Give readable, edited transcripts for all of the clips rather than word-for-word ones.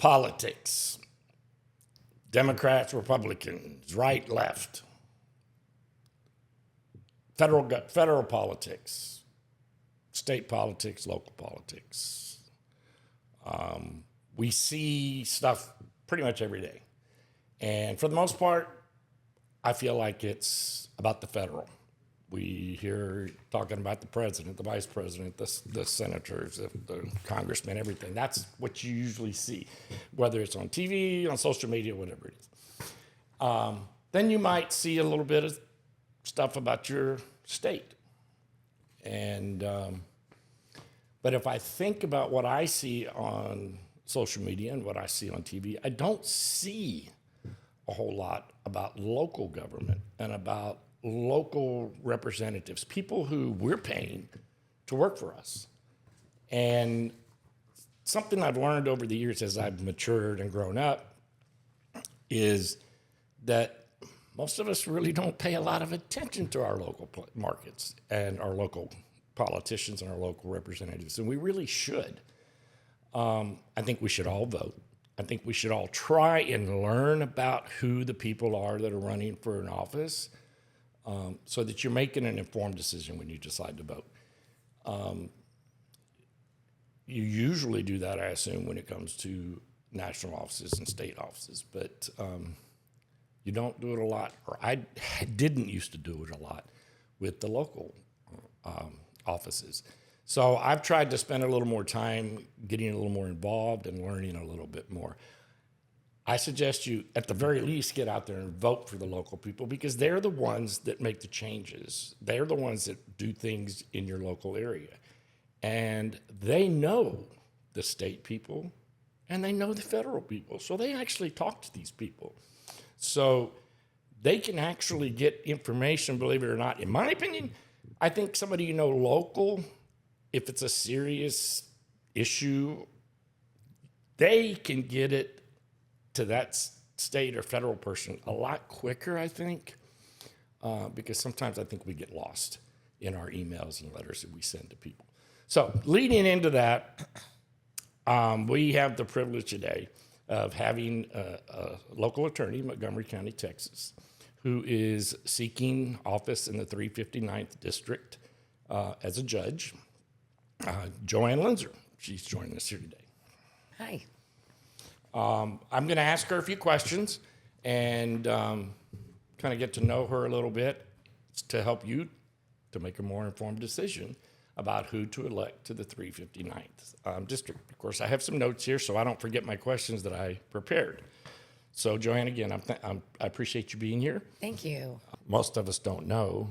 Politics. Democrats, Republicans, right, left. Federal politics. State politics, local politics. We see stuff pretty much every day. And for the most part, I feel like it's about the federal. We hear talking about the president, the vice president, the senators, the congressmen, everything. That's what you usually see, whether it's on TV, on social media, whatever it is. Then you might see a little bit of stuff about your state. And but if I think about what I see on social media and what I see on TV, I don't see a whole lot about local government and about local representatives, people who we're paying to work for us. And something I've learned over the years as I've matured and grown up is that most of us really don't pay a lot of attention to our local markets and our local politicians and our local representatives, and we really should. I think we should all vote. I think we should all try and learn about who the people are that are running for an office, so that you're making an informed decision when you decide to vote. You usually do that, I assume, when it comes to national offices and state offices, but you don't do it a lot, or I didn't used to do it a lot with the local offices. So I've tried to spend a little more time getting a little more involved and learning a little bit more. I suggest you, at the very least, get out there and vote for the local people, because they're the ones that make the changes. They're the ones that do things in your local area. And they know the state people and they know the federal people. So they actually talk to these people. So they can actually get information, believe it or not. In my opinion, I think somebody you know local, if it's a serious issue, they can get it to that state or federal person a lot quicker, I think, because sometimes I think we get lost in our emails and letters that we send to people. So leading into that, we have the privilege today of having a local attorney, Montgomery County, Texas, who is seeking office in the 359th District as a judge, Jo Anna Linzer. She's joining us here today. Hi. I'm going to ask her a few questions and kind of get to know her a little bit to help you to make a more informed decision about who to elect to the 359th district. Of course, I have some notes here so I don't forget my questions that I prepared. So, Jo Anna, again, I appreciate you being here. Thank you. Most of us don't know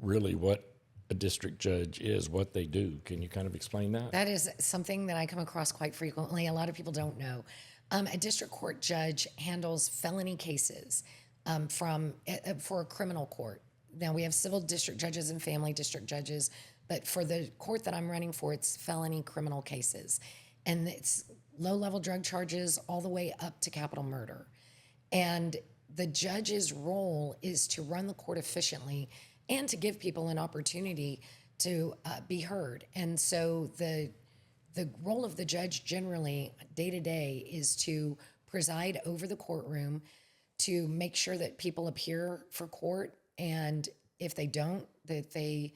really what a district judge is, what they do. Can you kind of explain that? That is something that I come across quite frequently. A lot of people don't know. A district court judge handles felony cases for a criminal court. Now, we have civil district judges and family district judges, but for the court that I'm running for, it's felony criminal cases. And it's low-level drug charges all the way up to capital murder. And the judge's role is to run the court efficiently and to give people an opportunity to be heard. And so the role of the judge generally, day to day, is to preside over the courtroom, to make sure that people appear for court, and if they don't, that they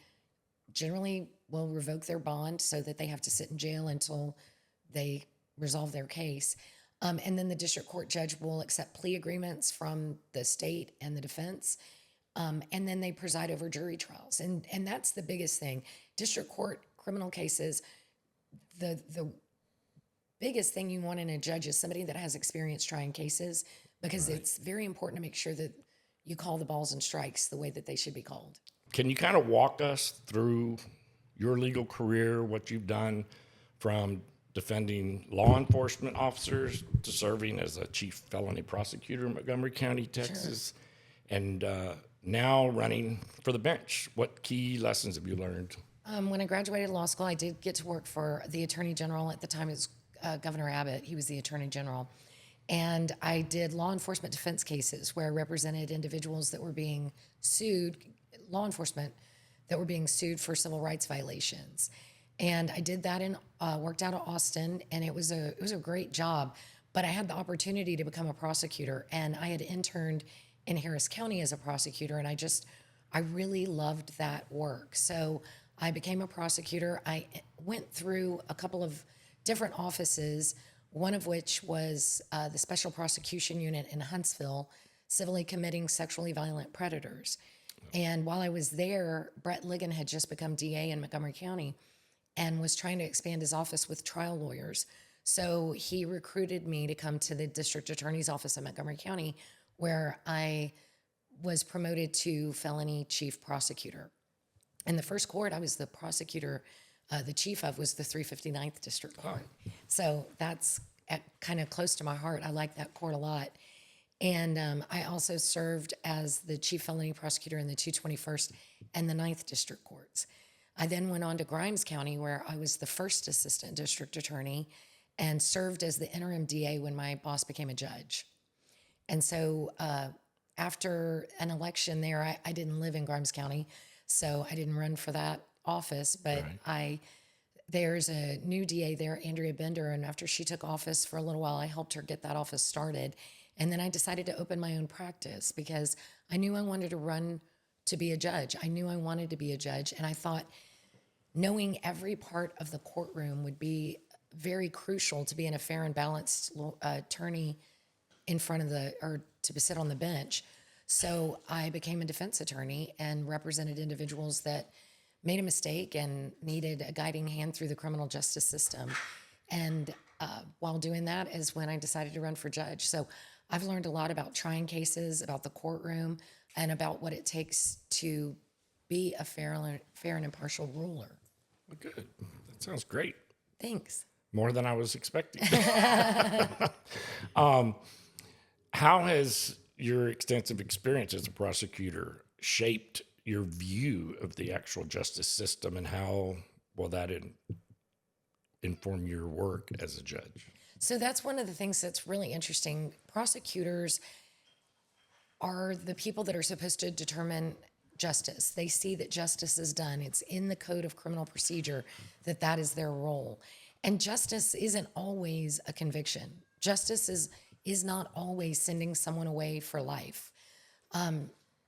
generally will revoke their bond so that they have to sit in jail until they resolve their case. And then the district court judge will accept plea agreements from the state and the defense. And then they preside over jury trials. And that's the biggest thing. District court criminal cases, the biggest thing you want in a judge is somebody that has experience trying cases, because it's very important to make sure that you call the balls and strikes the way that they should be called. Can you kind of walk us through your legal career, what you've done from defending law enforcement officers to serving as a chief felony prosecutor in Montgomery County, Texas, and now running for the bench? What key lessons have you learned? When I graduated law school, I did get to work for the Attorney General. At the time, it was Governor Abbott. He was the Attorney General. And I did law enforcement defense cases where I represented individuals that were being sued, law enforcement, that were being sued for civil rights violations. And I did that worked out of Austin, and it was a great job. But I had the opportunity to become a prosecutor, and I had interned in Harris County as a prosecutor, and I really loved that work. So I became a prosecutor. I went through a couple of different offices, one of which was the Special Prosecution Unit in Huntsville, civilly committing sexually violent predators. And while I was there, Brett Ligon had just become DA in Montgomery County and was trying to expand his office with trial lawyers. So he recruited me to come to the district attorney's office in Montgomery County, where I was promoted to felony chief prosecutor. And the first court I was the prosecutor, the chief of, was the 359th District Court. So that's kind of close to my heart. I like that court a lot. And I also served as the chief felony prosecutor in the 221st and the 9th District Courts. I then went on to Grimes County, where I was the first assistant district attorney and served as the interim DA when my boss became a judge. And so after an election there, I didn't live in Grimes County, so I didn't run for that office, but there's a new DA there, Andrea Bender, and after she took office for a little while, I helped her get that office started. And then I decided to open my own practice because I knew I wanted to run to be a judge. I knew I wanted to be a judge, and I thought knowing every part of the courtroom would be very crucial to being a fair and balanced attorney in front of to sit on the bench. So I became a defense attorney and represented individuals that made a mistake and needed a guiding hand through the criminal justice system. And while doing that is when I decided to run for judge. So I've learned a lot about trying cases, about the courtroom, and about what it takes to be a fair and impartial ruler. Well, good. That sounds great. Thanks. More than I was expecting. How has your extensive experience as a prosecutor shaped your view of the actual justice system, and how will that inform your work as a judge? So that's one of the things that's really interesting. Prosecutors are the people that are supposed to determine justice. They see that justice is done. It's in the Code of Criminal Procedure that is their role. And justice isn't always a conviction. Justice is not always sending someone away for life.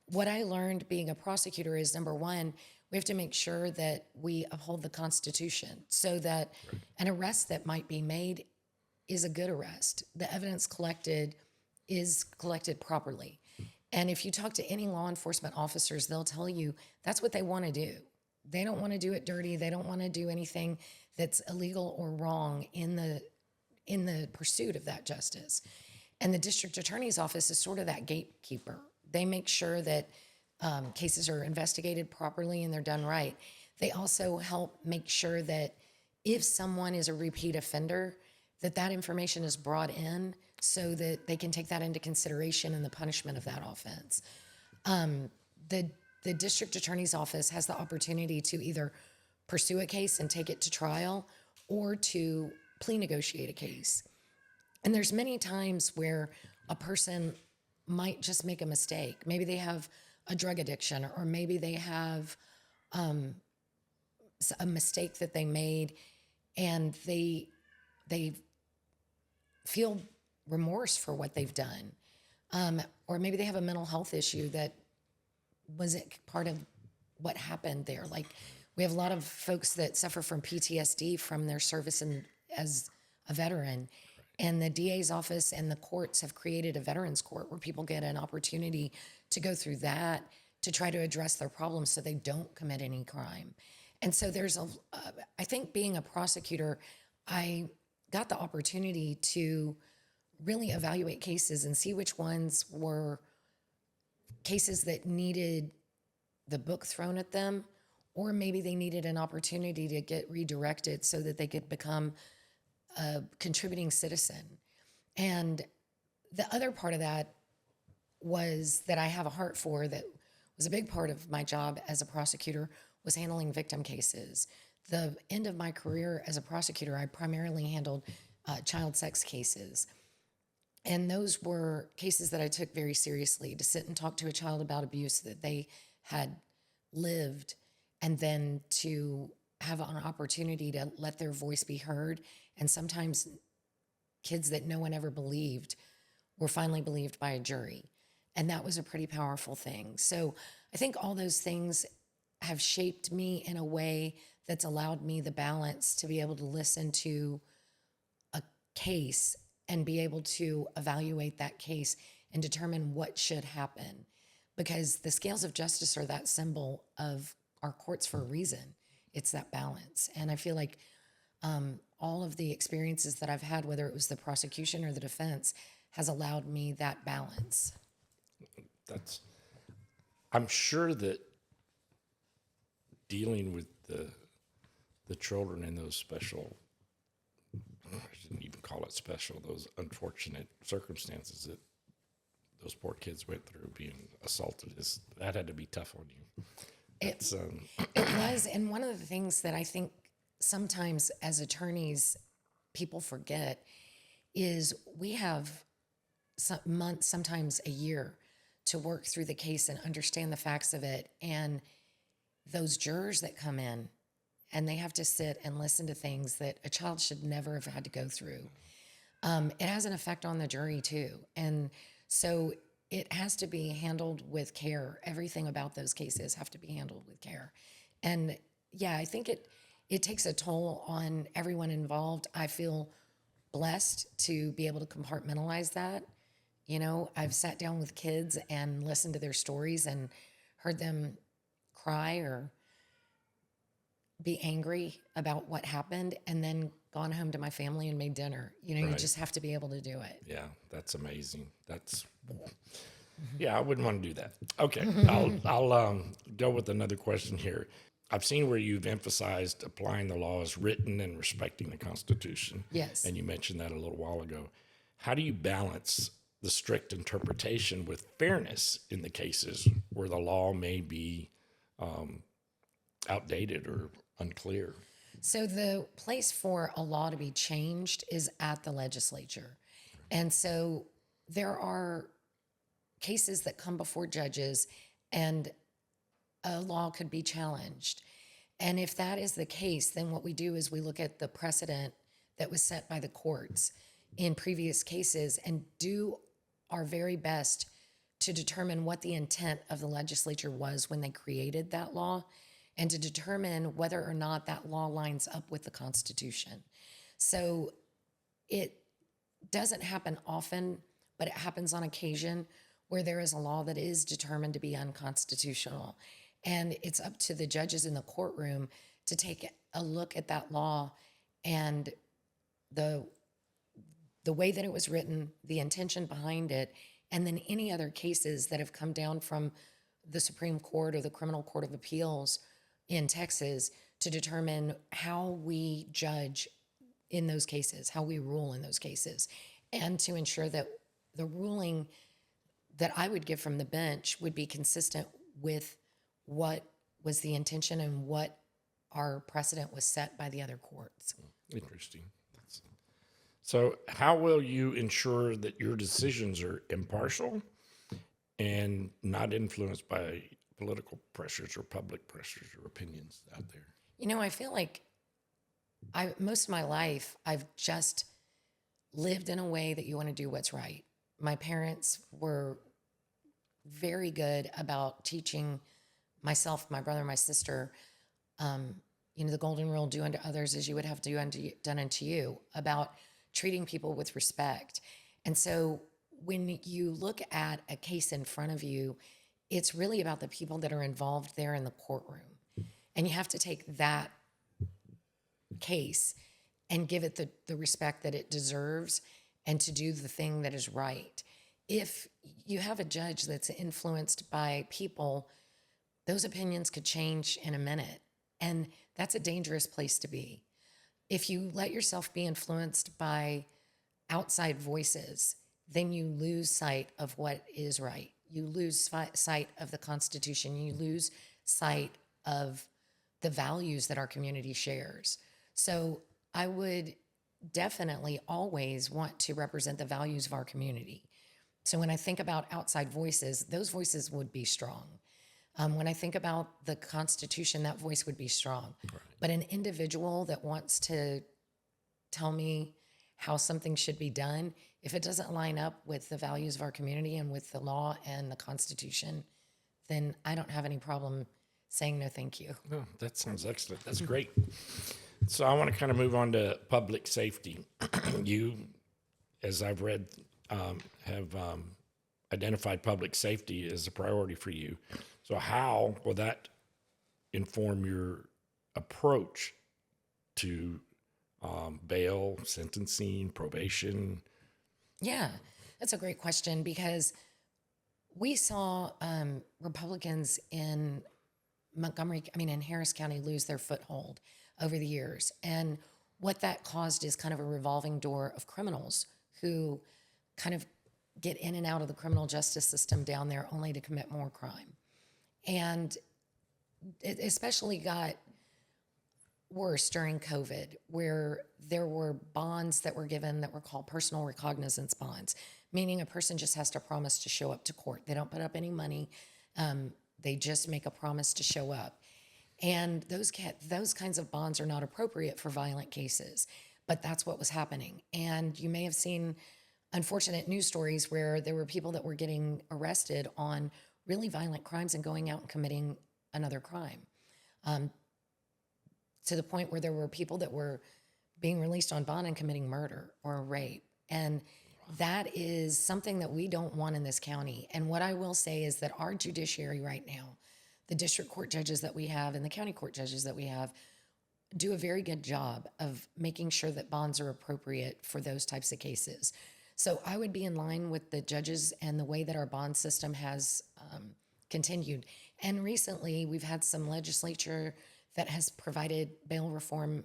What I learned being a prosecutor is, number one, we have to make sure that we uphold the Constitution so that an arrest that might be made is a good arrest. The evidence collected is collected properly. And if you talk to any law enforcement officers, they'll tell you that's what they want to do. They don't want to do it dirty. They don't want to do anything that's illegal or wrong in the pursuit of that justice. And the district attorney's office is sort of that gatekeeper. They make sure that cases are investigated properly and they're done right. They also help make sure that if someone is a repeat offender, that information is brought in so that they can take that into consideration in the punishment of that offense. The district attorney's office has the opportunity to either pursue a case and take it to trial or to plea negotiate a case. And there's many times where a person might just make a mistake. Maybe they have a drug addiction, or maybe they have a mistake that they made and they feel remorse for what they've done. Or maybe they have a mental health issue that wasn't part of what happened there. Like, we have a lot of folks that suffer from PTSD from their service as a veteran. And the DA's office and the courts have created a veterans court where people get an opportunity to go through that to try to address their problems so they don't commit any crime. And so I think being a prosecutor, I got the opportunity to really evaluate cases and see which ones were cases that needed the book thrown at them, or maybe they needed an opportunity to get redirected so that they could become a contributing citizen. And the other part of that was that I have a heart for, that was a big part of my job as a prosecutor, was handling victim cases. The end of my career as a prosecutor, I primarily handled child sex cases. And those were cases that I took very seriously, to sit and talk to a child about abuse that they had lived, and then to have an opportunity to let their voice be heard. And sometimes kids that no one ever believed were finally believed by a jury. And that was a pretty powerful thing. So I think all those things have shaped me in a way that's allowed me the balance to be able to listen to a case and be able to evaluate that case and determine what should happen. Because the scales of justice are that symbol of our courts for a reason. It's that balance. And I feel like all of the experiences that I've had, whether it was the prosecution or the defense, has allowed me that balance. I'm sure that dealing with the children in those special, I shouldn't even call it special, those unfortunate circumstances that those poor kids went through being assaulted, that had to be tough on you. It was. And one of the things that I think sometimes as attorneys, people forget is we have some months, sometimes a year, to work through the case and understand the facts of it. And those jurors that come in and they have to sit and listen to things that a child should never have had to go through. It has an effect on the jury too. And so it has to be handled with care. Everything about those cases have to be handled with care. And yeah, I think it takes a toll on everyone involved. I feel blessed to be able to compartmentalize that. You know, I've sat down with kids and listened to their stories and heard them cry or be angry about what happened and then gone home to my family and made dinner. You know, Right. You just have to be able to do it. Yeah, that's amazing. Yeah, I wouldn't want to do that. Okay, I'll go with another question here. I've seen where you've emphasized applying the law as written and respecting the Constitution. Yes. And you mentioned that a little while ago. How do you balance the strict interpretation with fairness in the cases where the law may be outdated or unclear? So the place for a law to be changed is at the legislature. And so there are cases that come before judges and a law could be challenged. And if that is the case, then what we do is we look at the precedent that was set by the courts in previous cases and do our very best to determine what the intent of the legislature was when they created that law and to determine whether or not that law lines up with the Constitution. So it doesn't happen often, but it happens on occasion where there is a law that is determined to be unconstitutional. And it's up to the judges in the courtroom to take a look at that law and the way that it was written, the intention behind it, and then any other cases that have come down from the Supreme Court or the Criminal Court of Appeals in Texas to determine how we judge in those cases, how we rule in those cases, and to ensure that the ruling that I would give from the bench would be consistent with what was the intention and what our precedent was set by the other courts. Interesting. So how will you ensure that your decisions are impartial and not influenced by political pressures or public pressures or opinions out there? You know, I feel like most of my life, I've just lived in a way that you want to do what's right. My parents were very good about teaching myself, my brother, my sister, the golden rule, do unto others as you would have done unto you, about treating people with respect. And so when you look at a case in front of you, it's really about the people that are involved there in the courtroom. And you have to take that case and give it the respect that it deserves and to do the thing that is right. If you have a judge that's influenced by people, those opinions could change in a minute. And that's a dangerous place to be. If you let yourself be influenced by outside voices, then you lose sight of what is right. You lose sight of the Constitution. You lose sight of the values that our community shares. So I would definitely always want to represent the values of our community. So when I think about outside voices, those voices would be strong. When I think about the Constitution, that voice would be strong. Right. But an individual that wants to tell me how something should be done, if it doesn't line up with the values of our community and with the law and the Constitution, then I don't have any problem saying no, thank you. Oh, that sounds excellent. That's great. So I want to kind of move on to public safety. You, as I've read, have identified public safety as a priority for you. So how will that inform your approach to bail, sentencing, probation? Yeah, that's a great question because we saw Republicans in in Harris County lose their foothold over the years. And what that caused is kind of a revolving door of criminals who kind of get in and out of the criminal justice system down there only to commit more crime. And it especially got worse during COVID, where there were bonds that were given that were called personal recognizance bonds, meaning a person just has to promise to show up to court. They don't put up any money. They just make a promise to show up. And those kinds of bonds are not appropriate for violent cases, but that's what was happening. And you may have seen unfortunate news stories where there were people that were getting arrested on really violent crimes and going out and committing another crime, to the point where there were people that were being released on bond and committing murder or rape. And that is something that we don't want in this county. And what I will say is that our judiciary right now, the district court judges that we have and the county court judges that we have, do a very good job of making sure that bonds are appropriate for those types of cases. So I would be in line with the judges and the way that our bond system has continued. And recently, we've had some legislature that has provided bail reform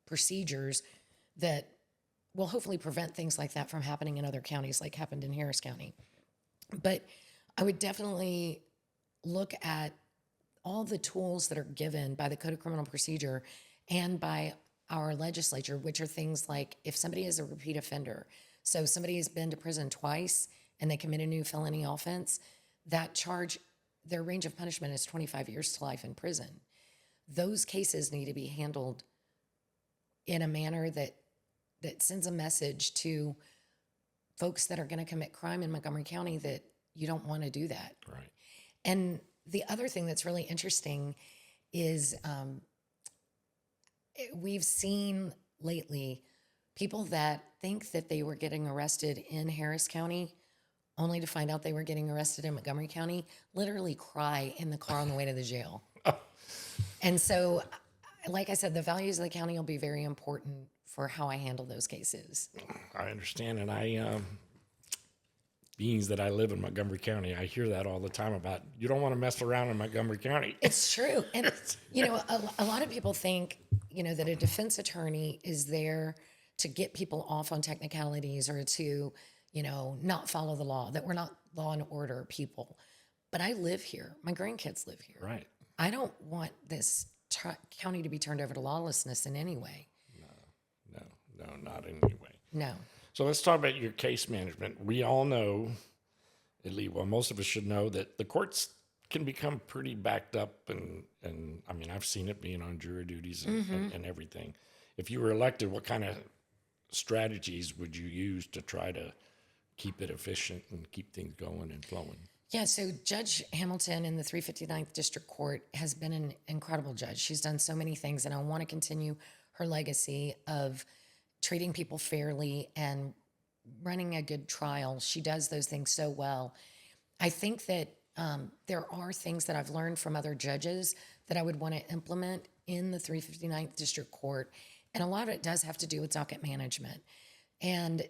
procedures that will hopefully prevent things like that from happening in other counties, like happened in Harris County. But I would definitely look at all the tools that are given by the Code of Criminal Procedure and by our legislature, which are things like if somebody is a repeat offender, so somebody has been to prison twice and they commit a new felony offense, that charge, their range of punishment is 25 years to life in prison. Those cases need to be handled in a manner that sends a message to folks that are going to commit crime in Montgomery County that you don't want to do that. Right. And the other thing that's really interesting is we've seen lately people that think that they were getting arrested in Harris County only to find out they were getting arrested in Montgomery County, literally cry in the car on the way to the jail. And so, like I said, the values of the county will be very important for how I handle those cases. I understand, and being that I live in Montgomery County, I hear that all the time about you don't want to mess around in Montgomery County. It's true. And, a lot of people think, that a defense attorney is there to get people off on technicalities or to, not follow the law, that we're not law and order people. But I live here. My grandkids live here. Right. I don't want this county to be turned over to lawlessness in any way. No, not in any way. No. So let's talk about your case management. We all know, at least, most of us should know that the courts can become pretty backed up, and I mean, I've seen it being on jury duties and everything. If you were elected, what kind of strategies would you use to try to keep it efficient and keep things going and flowing? Yeah, so Judge Hamilton in the 359th District Court has been an incredible judge. She's done so many things, and I want to continue her legacy of treating people fairly and running a good trial. She does those things so well. I think that there are things that I've learned from other judges that I would want to implement in the 359th District Court, and a lot of it does have to do with docket management. And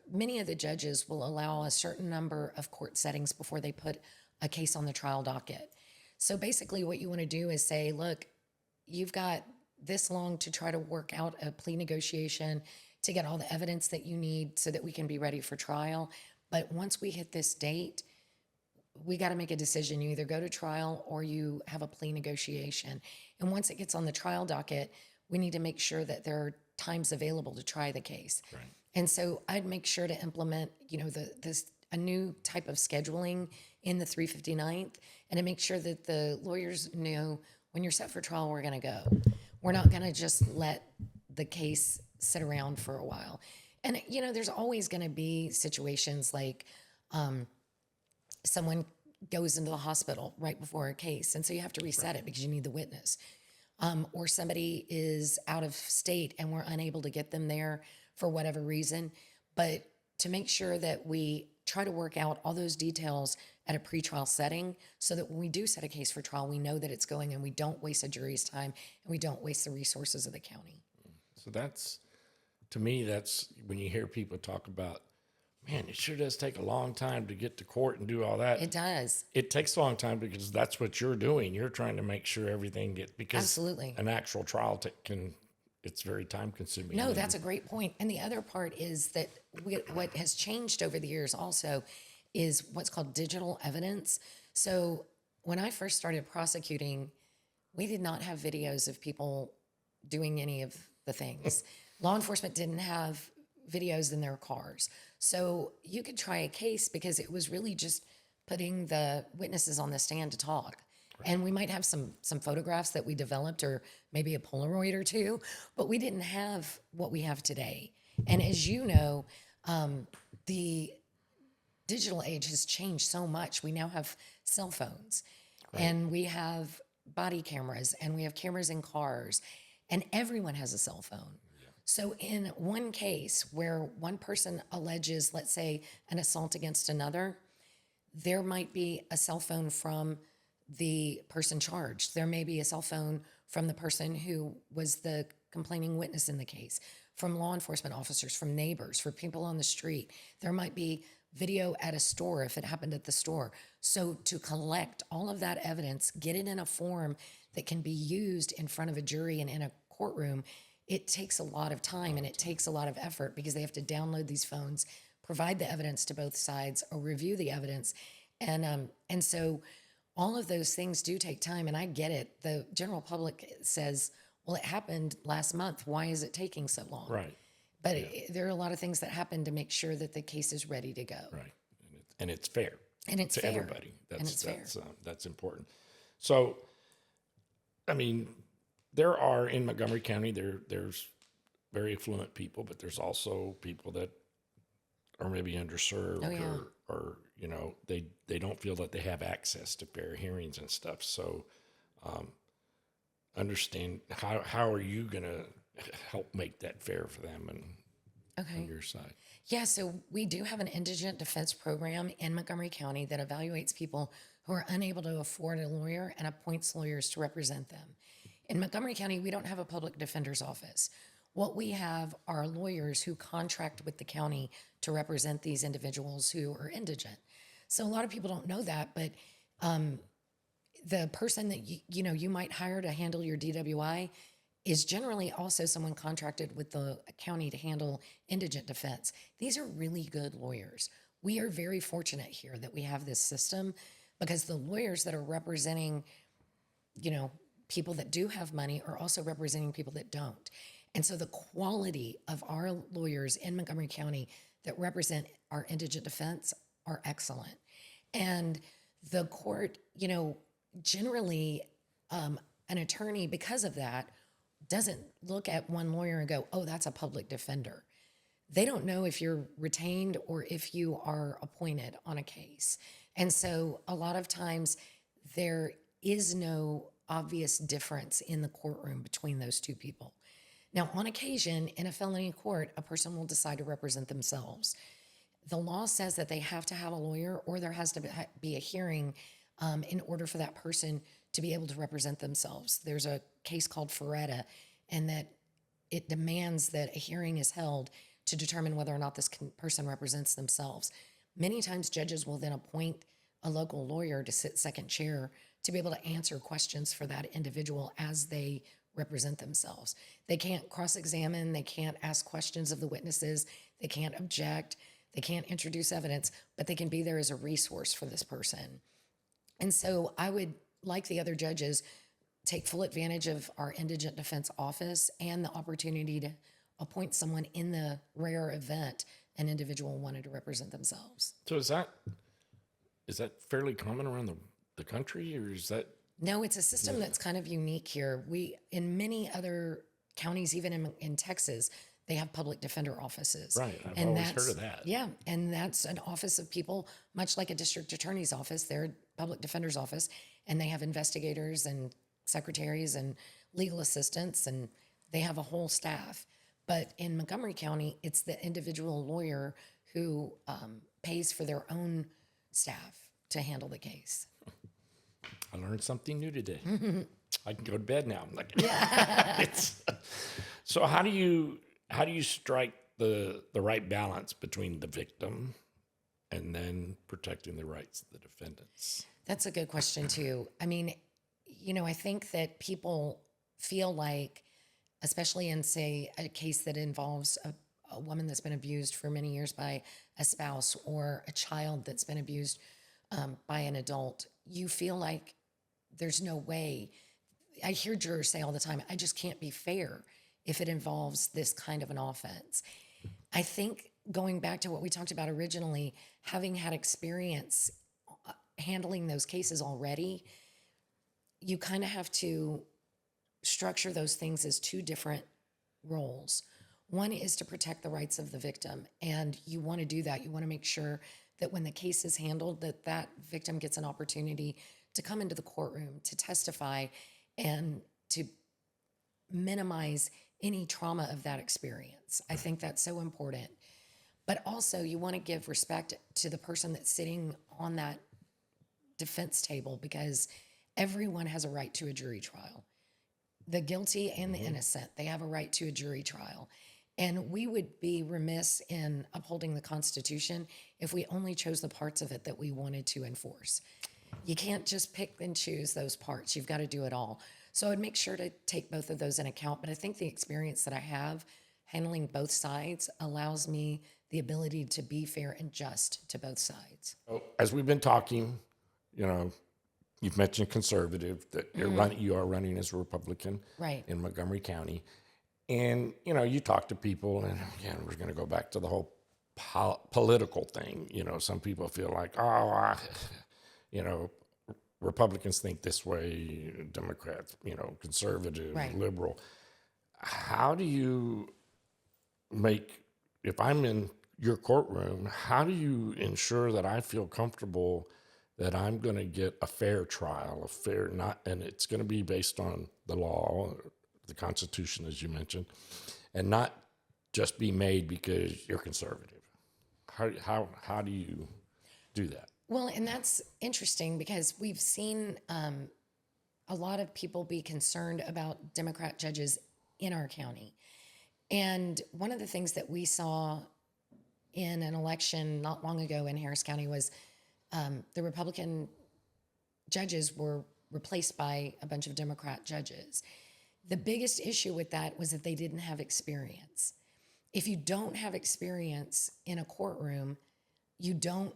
many of the judges will allow a certain number of court settings before they put a case on the trial docket. So basically what you want to do is say, look, you've got this long to try to work out a plea negotiation to get all the evidence that you need so that we can be ready for trial. But once we hit this date, we got to make a decision. You either go to trial or you have a plea negotiation. And once it gets on the trial docket, we need to make sure that there are times available to try the case. Right. And so I'd make sure to implement, a new type of scheduling in the 359th, and to make sure that the lawyers know when you're set for trial, we're going to go. We're not going to just let the case sit around for a while. And, you know, there's always going to be situations like someone goes into the hospital right before a case, and so you have to reset it because you need the witness. Or somebody is out of state and we're unable to get them there for whatever reason. But to make sure that we try to work out all those details at a pretrial setting so that when we do set a case for trial, we know that it's going and we don't waste a jury's time and we don't waste the resources of the county. So that's, to me, that's when you hear people talk about, man, it sure does take a long time to get to court and do all that. It does. It takes a long time because that's what you're doing. You're trying to make sure everything gets, because Absolutely. an actual trial it's very time consuming. No, that's a great point. And the other part is that what has changed over the years also is what's called digital evidence. So when I first started prosecuting, we did not have videos of people doing any of the things. Law enforcement didn't have videos in their cars. So you could try a case because it was really just putting the witnesses on the stand to talk. Right. And we might have some photographs that we developed or maybe a Polaroid or two, but we didn't have what we have today. And as you know, the digital age has changed so much. We now have cell phones, right, and we have body cameras, and we have cameras in cars, and everyone has a cell phone. Yeah. So in one case where one person alleges, let's say, an assault against another, there might be a cell phone from the person charged. There may be a cell phone from the person who was the complaining witness in the case, from law enforcement officers, from neighbors, for people on the street. There might be video at a store if it happened at the store. So to collect all of that evidence, get it in a form that can be used in front of a jury and in a courtroom, it takes a lot of time and it takes a lot of effort because they have to download these phones, provide the evidence to both sides, or review the evidence. And so all of those things do take time, and I get it. The general public says, well, it happened last month. Why is it taking so long? Right. But there are a lot of things that happen to make sure that the case is ready to go. Right. And it's fair. And it's to fair. everybody. Fair. That's important. So, I mean, there are, in Montgomery County, there's very affluent people, but there's also people that are maybe underserved or you know, they don't feel that they have access to fair hearings and stuff. So understand how are you going to help make that fair for them and on your side? Yeah, so we do have an indigent defense program in Montgomery County that evaluates people who are unable to afford a lawyer and appoints lawyers to represent them. In Montgomery County, we don't have a public defender's office. What we have are lawyers who contract with the county to represent these individuals who are indigent. So a lot of people don't know that, but the person that you might hire to handle your DWI is generally also someone contracted with the county to handle indigent defense. These are really good lawyers. We are very fortunate here that we have this system because the lawyers that are representing, people that do have money are also representing people that don't. And so the quality of our lawyers in Montgomery County that represent our indigent defense are excellent. And the court, generally an attorney, because of that, doesn't look at one lawyer and go, oh, that's a public defender. They don't know if you're retained or if you are appointed on a case. And so a lot of times there is no obvious difference in the courtroom between those two people. Now, on occasion, in a felony court, a person will decide to represent themselves. The law says that they have to have a lawyer or there has to be a hearing in order for that person to be able to represent themselves. There's a case called Ferretta, and that it demands that a hearing is held to determine whether or not this person represents themselves. Many times judges will then appoint a local lawyer to sit second chair to be able to answer questions for that individual as they represent themselves. They can't cross-examine, they can't ask questions of the witnesses, they can't object, they can't introduce evidence, but they can be there as a resource for this person. And so I would, like the other judges, take full advantage of our indigent defense office and the opportunity to appoint someone in the rare event an individual wanted to represent themselves. So is that, is that fairly common around the country, or is that? No, it's a system that's kind of unique here. In many other counties, even in Texas, they have public defender offices. Right, I've always heard of that. Yeah, and that's an office of people, much like a district attorney's office. They're a public defender's office, and they have investigators and secretaries and legal assistants, and they have a whole staff. But in Montgomery County, it's the individual lawyer who pays for their own staff to handle the case. I learned something new today. I can go to bed now. I'm like, so how do you strike the right balance between the victim and then protecting the rights of the defendants? That's a good question too. I mean, I think that people feel like, especially in, say, a case that involves a woman that's been abused for many years by a spouse, or a child that's been abused by an adult, you feel like there's no way. I hear jurors say all the time, I just can't be fair if it involves this kind of an offense. I think, going back to what we talked about originally, having had experience handling those cases already, you kind of have to structure those things as two different roles. One is to protect the rights of the victim, and you want to do that. You want to make sure that when the case is handled, that victim gets an opportunity to come into the courtroom, to testify, and to minimize any trauma of that experience. I think that's so important. But also, you want to give respect to the person that's sitting on that defense table, because everyone has a right to a jury trial. The guilty and the innocent, they have a right to a jury trial. And we would be remiss in upholding the Constitution if we only chose the parts of it that we wanted to enforce. You can't just pick and choose those parts. You've got to do it all. So I'd make sure to take both of those in account. But I think the experience that I have handling both sides allows me the ability to be fair and just to both sides. Oh, as we've been talking, you've mentioned conservative, that you are running as a Republican in Montgomery County. And, you talk to people, and again, we're going to go back to the whole political thing. Some people feel like, Republicans think this way, Democrats, conservative, liberal. How do you if I'm in your courtroom, how do you ensure that I feel comfortable that I'm going to get a fair trial, and it's going to be based on the law, the Constitution, as you mentioned, and not just be made because you're conservative? How do you do that? Well, and that's interesting, because we've seen a lot of people be concerned about Democrat judges in our county. And one of the things that we saw in an election not long ago in Harris County was the Republican judges were replaced by a bunch of Democrat judges. The biggest issue with that was that they didn't have experience. If you don't have experience in a courtroom, you don't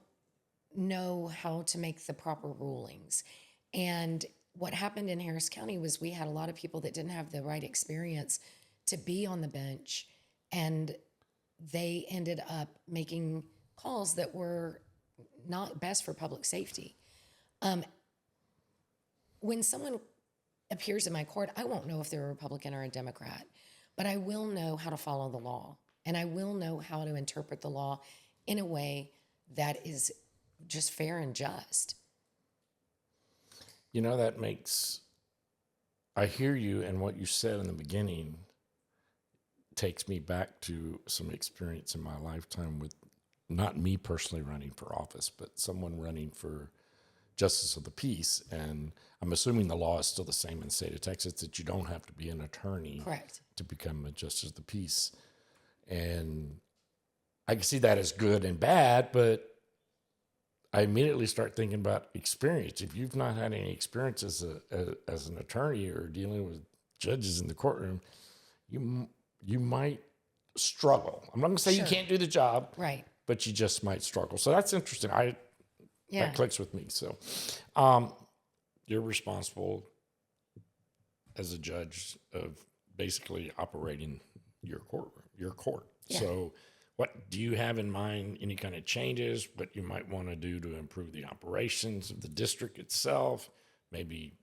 know how to make the proper rulings. And what happened in Harris County was we had a lot of people that didn't have the right experience to be on the bench, and they ended up making calls that were not best for public safety. When someone appears in my court, I won't know if they're a Republican or a Democrat, but I will know how to follow the law, and I will know how to interpret the law in a way that is just fair and just. I hear you, and what you said in the beginning takes me back to some experience in my lifetime with not me personally running for office, but someone running for justice of the peace. And I'm assuming the law is still the same in the state of Texas, that you don't have to be an attorney to become a justice of the peace. And I can see that as good and bad, but I immediately start thinking about experience. If you've not had any experience as an attorney or dealing with judges in the courtroom, you might struggle. I'm not going to say you can't do the job, but you just might struggle. So that's interesting. That clicks with me. So you're responsible as a judge of basically operating your courtroom, your court. Yeah. So what do you have in mind? Any kind of changes? What you might want to do to improve the operations of the district itself? Maybe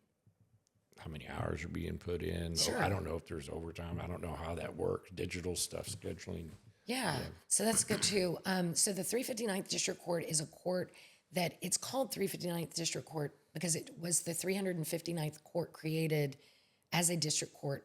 how many hours are being put in? Sure. I don't know if there's overtime. I don't know how that works. Digital stuff, scheduling. Yeah, so that's good too. So the 359th District Court is a court that it's called 359th District Court because it was the 359th court created as a district court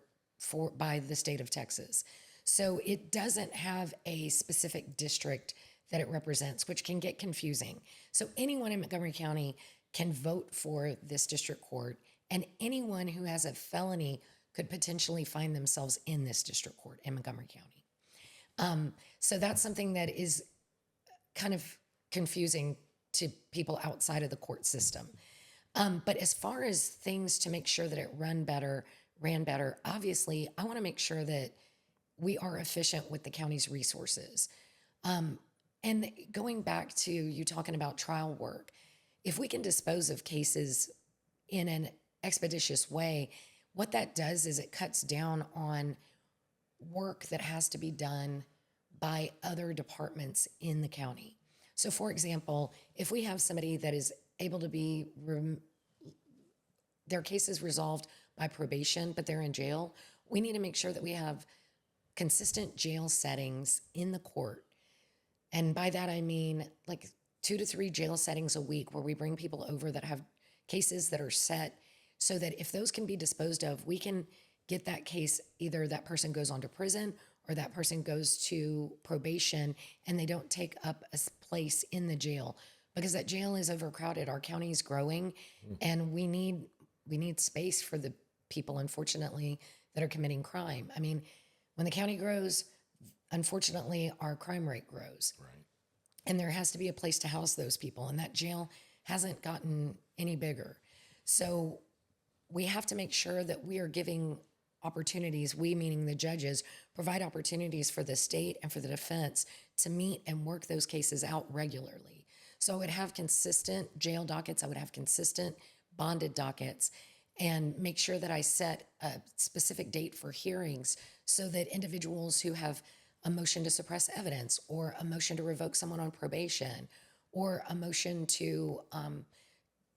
by the state of Texas. So it doesn't have a specific district that it represents, which can get confusing. So anyone in Montgomery County can vote for this district court, and anyone who has a felony could potentially find themselves in this district court in Montgomery County. So that's something that is kind of confusing to people outside of the court system. But as far as things to make sure that it ran better, obviously, I want to make sure that we are efficient with the county's resources. And going back to you talking about trial work, if we can dispose of cases in an expeditious way, what that does is it cuts down on work that has to be done by other departments in the county. So for example, if we have somebody that is able to be, their case is resolved by probation, but they're in jail, we need to make sure that we have consistent jail settings in the court. And by that, I mean like 2 to 3 jail settings a week where we bring people over that have cases that are set so that if those can be disposed of, we can get that case, either that person goes on to prison or that person goes to probation and they don't take up a place in the jail because that jail is overcrowded. Our county is growing and we need space for the people, unfortunately, that are committing crime. I mean, when the county grows, unfortunately, our crime rate grows. Right. And there has to be a place to house those people, and that jail hasn't gotten any bigger. So we have to make sure that we are giving opportunities, we meaning the judges, provide opportunities for the state and for the defense to meet and work those cases out regularly. So I would have consistent jail dockets, I would have consistent bonded dockets, and make sure that I set a specific date for hearings so that individuals who have a motion to suppress evidence or a motion to revoke someone on probation or a motion to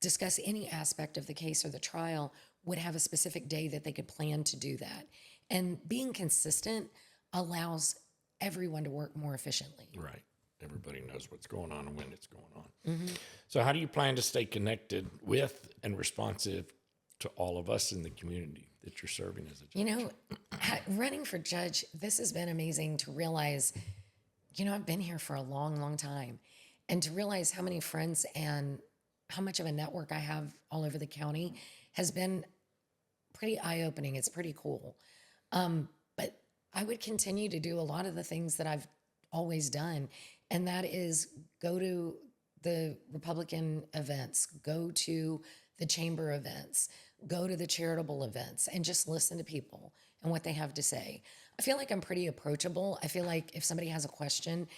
discuss any aspect of the case or the trial would have a specific day that they could plan to do that. And being consistent allows everyone to work more efficiently. Right. Everybody knows what's going on and when it's going on. So how do you plan to stay connected with and responsive to all of us in the community that you're serving as a judge? You know, running for judge, this has been amazing to realize, you know, I've been here for a long, long time. And to realize how many friends and how much of a network I have all over the county has been pretty eye-opening. It's pretty cool. But I would continue to do a lot of the things that I've always done. And that is go to the Republican events, go to the chamber events, go to the charitable events, and just listen to people and what they have to say. I feel like I'm pretty approachable. I feel like if somebody has a question,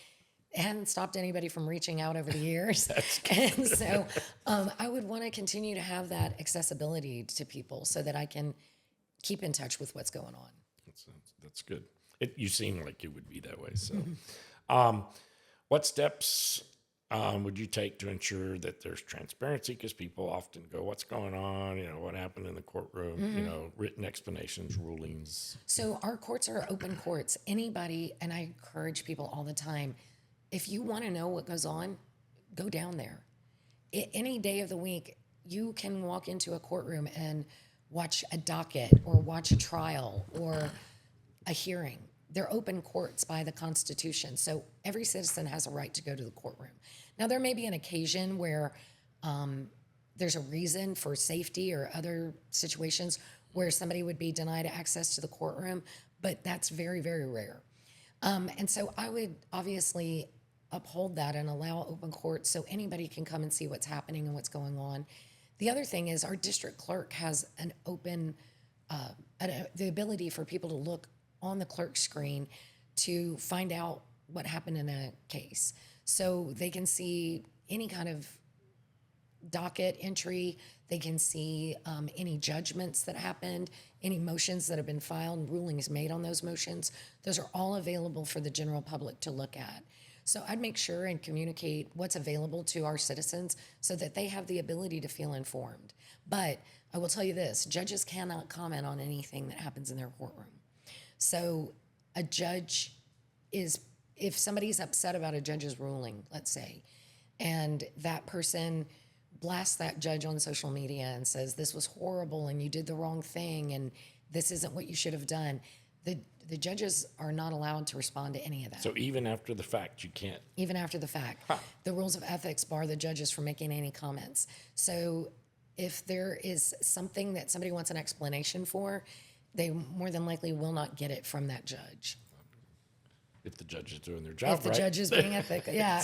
it hadn't stopped anybody from reaching out over the years. And so I would want to continue to have that accessibility to people so that I can keep in touch with what's going on. That's good. You seem like you would be that way. So what steps would you take to ensure that there's transparency? Because people often go, what's going on? You know, what happened in the courtroom? You know, written explanations, rulings. So our courts are open courts. Anybody, and I encourage people all the time, if you want to know what goes on, go down there. Any day of the week, you can walk into a courtroom and watch a docket or watch a trial or a hearing. They're open courts by the Constitution, so every citizen has a right to go to the courtroom. Now, there may be an occasion where there's a reason for safety or other situations where somebody would be denied access to the courtroom, but that's very, very rare. And so I would obviously uphold that and allow open courts so anybody can come and see what's happening and what's going on. The other thing is our district clerk has an open, the ability for people to look on the clerk screen to find out what happened in a case. So they can see any kind of docket entry. They can see any judgments that happened, any motions that have been filed, rulings made on those motions. Those are all available for the general public to look at. So I'd make sure and communicate what's available to our citizens so that they have the ability to feel informed. But I will tell you this, judges cannot comment on anything that happens in their courtroom. So a judge is, if somebody's upset about a judge's ruling, let's say, and that person blasts that judge on social media and says, this was horrible and you did the wrong thing and this isn't what you should have done, the judges are not allowed to respond to any of that. So even after the fact, you can't? Even after the fact. Huh. The rules of ethics bar the judges from making any comments. So if there is something that somebody wants an explanation for, they more than likely will not get it from that judge. If the judge is doing their job right. If the judge is being ethical, yeah.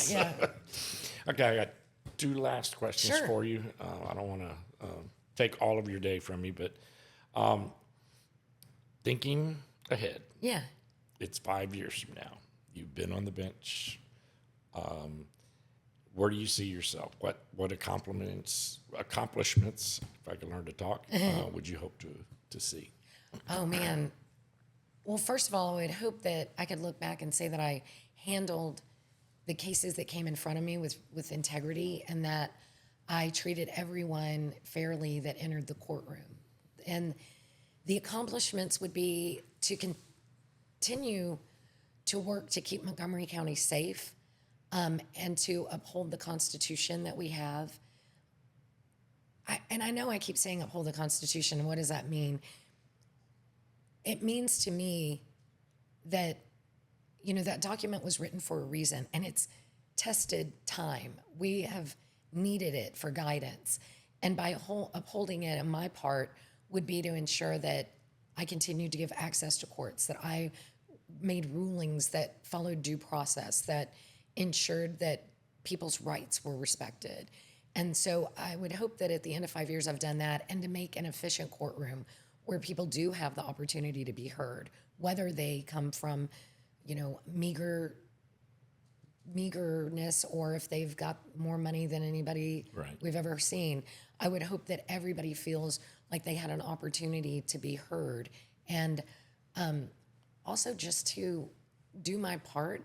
Okay, I got two last questions Sure. for you. I don't want to take all of your day from you, but thinking ahead. Yeah. It's 5 years from now. You've been on the bench. Where do you see yourself? What accomplishments, if I can learn to talk, would you hope to see? Oh, man. Well, first of all, I would hope that I could look back and say that I handled the cases that came in front of me with integrity and that I treated everyone fairly that entered the courtroom. And the accomplishments would be to continue to work to keep Montgomery County safe and to uphold the Constitution that we have. And I know I keep saying uphold the Constitution, and what does that mean? It means to me that, that document was written for a reason, and it's tested time. We have needed it for guidance. And by upholding it, on my part, would be to ensure that I continued to give access to courts, that I made rulings that followed due process, that ensured that people's rights were respected. And so I would hope that at the end of 5 years I've done that, and to make an efficient courtroom where people do have the opportunity to be heard, whether they come from, meagerness or if they've got more money than anybody Right. we've ever seen. I would hope that everybody feels like they had an opportunity to be heard, and also just to do my part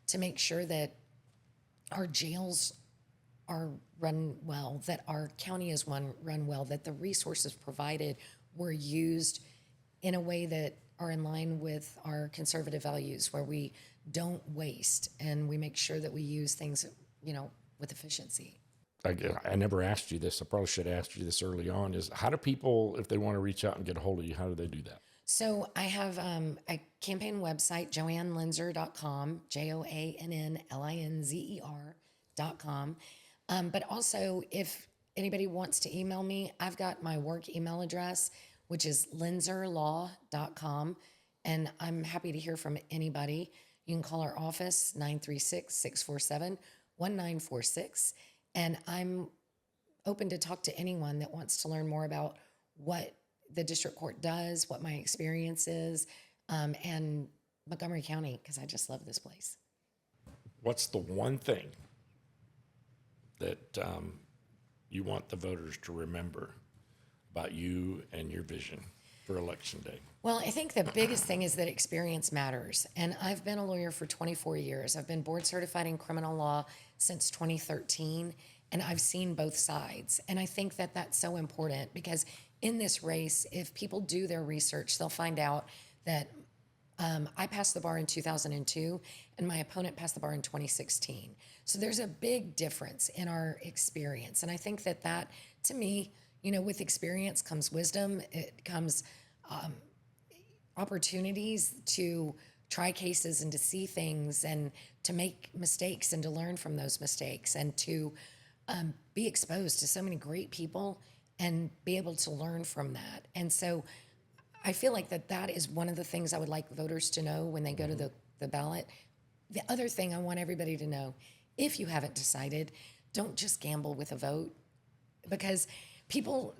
to make sure that our jails are run well, that our county is run well, that the resources provided were used in a way that are in line with our conservative values, where we don't waste and we make sure that we use things, with efficiency. I never asked you this. I probably should have asked you this early on. Is how do people, if they want to reach out and get a hold of you, how do they do that? So I have a campaign website, joannelinzer.com, JoAnnLinzer.com. But also, if anybody wants to email me, I've got my work email address, which is linzerlaw.com, and I'm happy to hear from anybody. You can call our office, 936-647-1946, and I'm open to talk to anyone that wants to learn more about what the district court does, what my experience is, and Montgomery County, because I just love this place. What's the one thing that you want the voters to remember about you and your vision for Election Day? Well, I think the biggest thing is that experience matters. And I've been a lawyer for 24 years. I've been board certified in criminal law since 2013, and I've seen both sides. And I think that that's so important because in this race, if people do their research, they'll find out that I passed the bar in 2002, and my opponent passed the bar in 2016. So there's a big difference in our experience. And I think that, to me, with experience comes wisdom. It comes opportunities to try cases and to see things and to make mistakes and to learn from those mistakes and to be exposed to so many great people and be able to learn from that. And so I feel like that is one of the things I would like voters to know when they go to the ballot. The other thing I want everybody to know, if you haven't decided, don't just gamble with a vote, because people,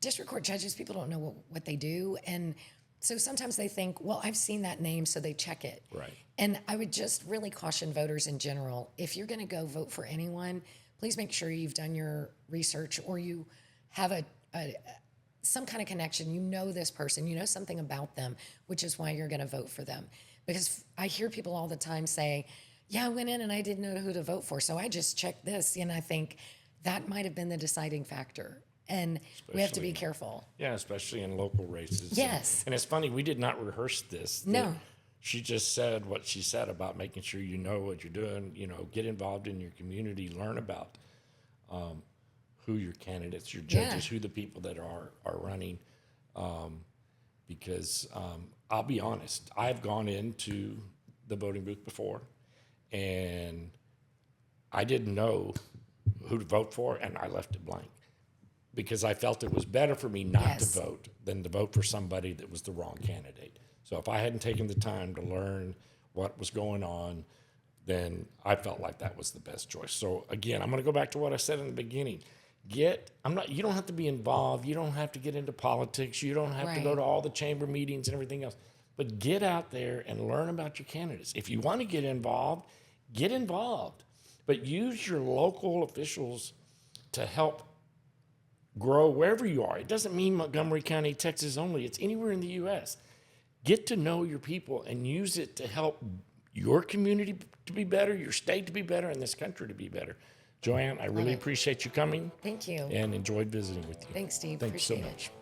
district court judges, people don't know what they do. And so sometimes they think, well, I've seen that name, so they check it. Right. And I would just really caution voters in general, if you're going to go vote for anyone, please make sure you've done your research or you have some kind of connection. You know this person, you know something about them, which is why you're going to vote for them. Because I hear people all the time say, yeah, I went in and I didn't know who to vote for, so I just checked this. And I think that might have been the deciding factor. And we have to be careful. Yeah, especially in local races. Yes. And it's funny, we did not rehearse this. No. She just said what she said about making sure you know what you're doing, get involved in your community, learn about who your candidates, your judges, who the people that are running. Because I'll be honest, I've gone into the voting booth before and I didn't know who to vote for and I left it blank because I felt it was better for me not to vote than to vote for somebody that was the wrong candidate. So if I hadn't taken the time to learn what was going on, then I felt like that was the best choice. So again, I'm going to go back to what I said in the beginning. You don't have to be involved. You don't have to get into politics. You don't have to go to all the chamber meetings and everything else. But get out there and learn about your candidates. If you want to get involved. But use your local officials to help grow wherever you are. It doesn't mean Montgomery County, Texas only. It's anywhere in the U.S. Get to know your people and use it to help your community to be better, your state to be better, and this country to be better. Jo Anna, I really appreciate you coming. Thank you. And enjoyed visiting with you. Thanks, Steve. Thanks so Appreciate much. it.